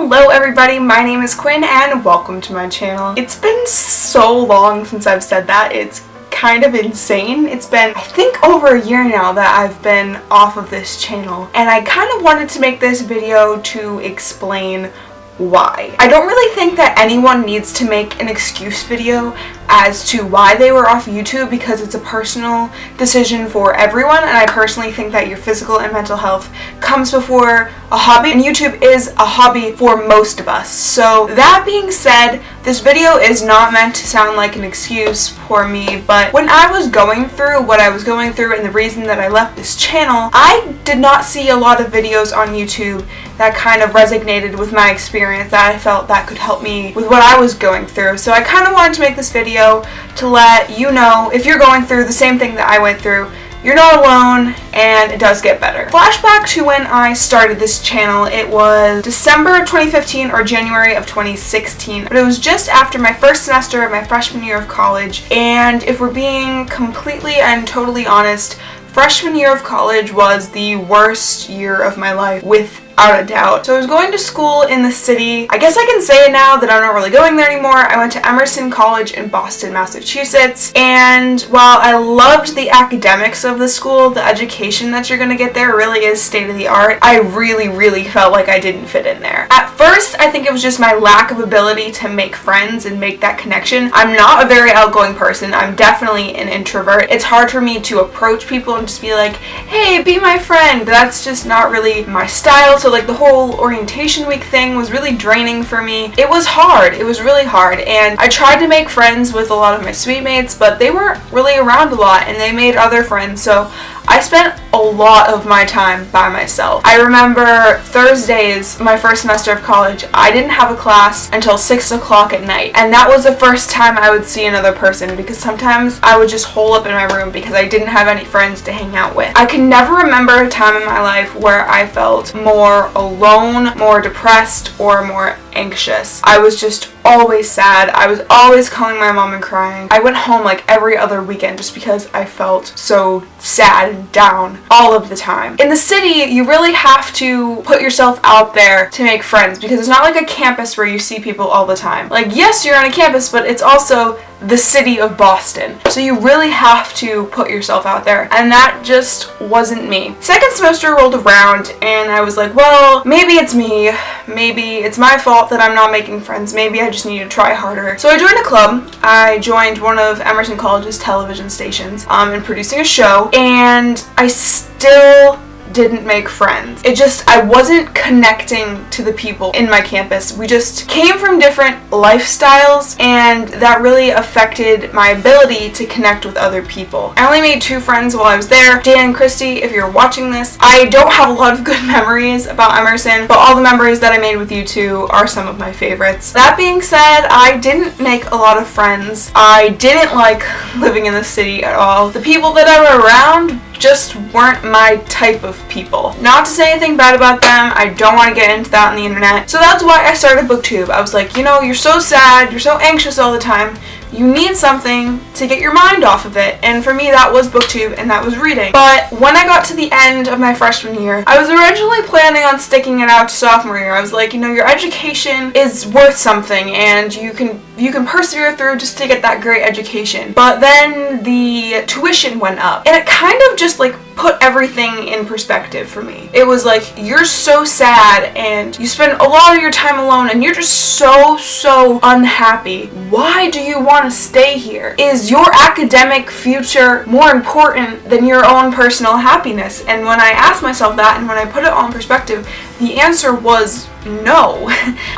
Hello everybody, my name is Quinn and welcome to my channel. It's been so long since I've said that, it's kind of insane. It's been, I think, over a year now that I've been off of this channel, and I kind of wanted to make this video to explain why. I don't really think that anyone needs to make an excuse video as to why they were off YouTube, because it's a personal decision for everyone, and I personally think that your physical and mental health comes before a hobby, and YouTube is a hobby for most of us. So that being said, this video is not meant to sound like an excuse for me, but when I was going through what I was going through and the reason that I left this channel, I did not see a lot of videos on YouTube that kind of resonated with my experience, that I felt that could help me with what I was going through. So I kind of wanted to make this video to let you know, if you're going through the same thing that I went through, you're not alone and it does get better. Flashback to when I started this channel, it was December of 2015 or January of 2016, but it was just after my first semester of my freshman year of college, and if we're being completely and totally honest, freshman year of college was the worst year of my life, without a doubt. So I was going to school in the city. I guess I can say it now that I'm not really going there anymore. I went to Emerson College in Boston, Massachusetts, and while I loved the academics of the school, the education that you're gonna get there really is state of the art, I really felt like I didn't fit in there. At first, I think it was just my lack of ability to make friends and make that connection. I'm not a very outgoing person. I'm definitely an introvert. It's hard for me to approach people and just be like, hey, be my friend. That's just not really my style. So like the whole orientation week thing was really draining for me. It was hard. It was really hard, and I tried to make friends with a lot of my suite mates, but they weren't really around a lot and they made other friends, so I spent a lot of my time by myself. I remember Thursdays, my first semester of college, I didn't have a class until 6 o'clock at night, and that was the first time I would see another person, because sometimes I would just hole up in my room because I didn't have any friends to hang out with. I can never remember a time in my life where I felt more alone, more depressed, or more anxious. I was just always sad. I was always calling my mom and crying. I went home like every other weekend just because I felt so sad and down all of the time. In the city, you really have to put yourself out there to make friends, because it's not like a campus where you see people all the time. Like, yes, you're on a campus, but it's also the city of Boston. So you really have to put yourself out there, and that just wasn't me. Second semester rolled around and I was like, well, maybe it's me. Maybe it's my fault that I'm not making friends. Maybe I just need to try harder. So I joined a club. I joined one of Emerson College's television stations in producing a show, and I still didn't make friends. I wasn't connecting to the people in my campus. We just came from different lifestyles, and that really affected my ability to connect with other people. I only made 2 friends while I was there. Dan and Christy, if you're watching this, I don't have a lot of good memories about Emerson, but all the memories that I made with you two are some of my favorites. That being said, I didn't make a lot of friends. I didn't like living in the city at all. The people that I were around just weren't my type of people. Not to say anything bad about them, I don't want to get into that on the internet. So that's why I started booktube. I was like, you know, you're so sad, you're so anxious all the time, you need something to get your mind off of it, and for me that was booktube and that was reading. But when I got to the end of my freshman year, I was originally planning on sticking it out to sophomore year. I was like, you know, your education is worth something and you can persevere through just to get that great education. But then the tuition went up, and it kind of just like put everything in perspective for me. It was like, you're so sad and you spend a lot of your time alone and you're just so unhappy. Why do you want to stay here? Is your academic future more important than your own personal happiness? And when I asked myself that, and when I put it all in perspective, the answer was no.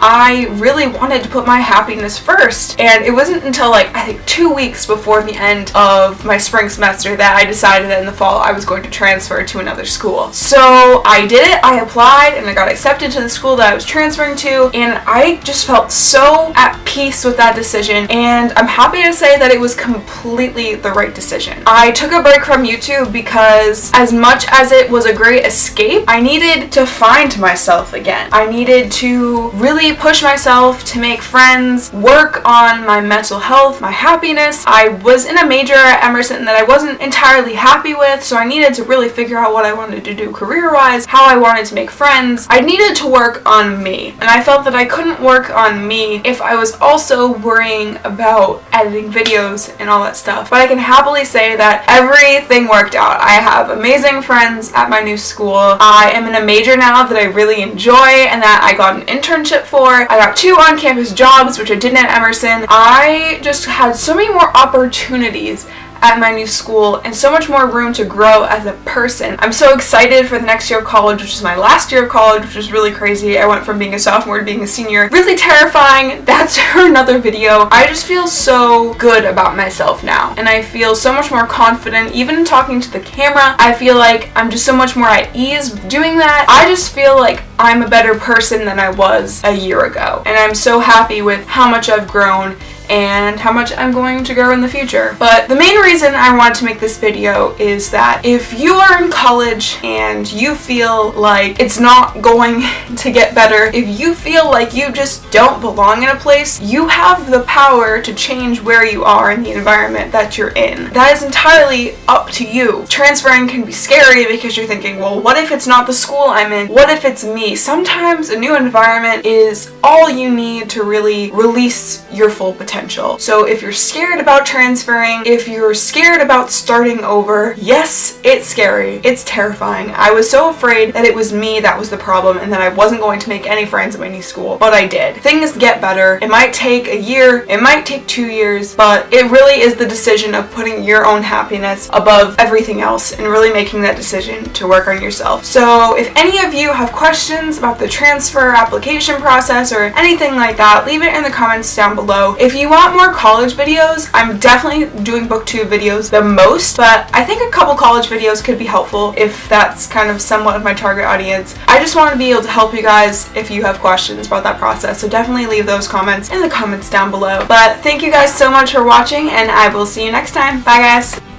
I really wanted to put my happiness first, and it wasn't until like I think 2 weeks before the end of my spring semester that I decided that in the fall I was going to transfer to another school. So I did it. I applied and I got accepted to the school that I was transferring to, and I just felt so at peace with that decision, and I'm happy to say that it was completely the right decision. I took a break from YouTube because as much as it was a great escape, I needed to find myself again. I needed needed to really push myself to make friends, work on my mental health, my happiness. I was in a major at Emerson that I wasn't entirely happy with, so I needed to really figure out what I wanted to do career-wise, how I wanted to make friends. I needed to work on me, and I felt that I couldn't work on me if I was also worrying about editing videos and all that stuff. But I can happily say that everything worked out. I have amazing friends at my new school. I am in a major now that I really enjoy and that I got an internship for. I got 2 on-campus jobs, which I didn't at Emerson. I just had so many more opportunities at my new school and so much more room to grow as a person. I'm so excited for the next year of college, which is my last year of college, which is really crazy. I went from being a sophomore to being a senior. Really terrifying. That's for another video. I just feel so good about myself now, and I feel so much more confident even talking to the camera. I feel like I'm just so much more at ease doing that. I just feel like I'm a better person than I was a year ago, and I'm so happy with how much I've grown and how much I'm going to grow in the future. But the main reason I want to make this video is that if you are in college and you feel like it's not going to get better, if you feel like you just don't belong in a place, you have the power to change where you are in the environment that you're in. That is entirely up to you. Transferring can be scary because you're thinking, well, what if it's not the school I'm in? What if it's me? Sometimes a new environment is all you need to really release your full potential. So if you're scared about transferring, if you're scared about starting over, yes, it's scary. It's terrifying. I was so afraid that it was me that was the problem and that I wasn't going to make any friends at my new school, but I did. Things get better. It might take a year, it might take 2 years, but it really is the decision of putting your own happiness above everything else and really making that decision to work on yourself. So if any of you have questions about the transfer application process or anything like that, leave it in the comments down below. If you want more college videos, I'm definitely doing booktube videos the most, but I think a couple college videos could be helpful if that's kind of somewhat of my target audience. I just want to be able to help you guys if you have questions about that process, so definitely leave those comments in the comments down below. But thank you guys so much for watching, and I will see you next time. Bye guys!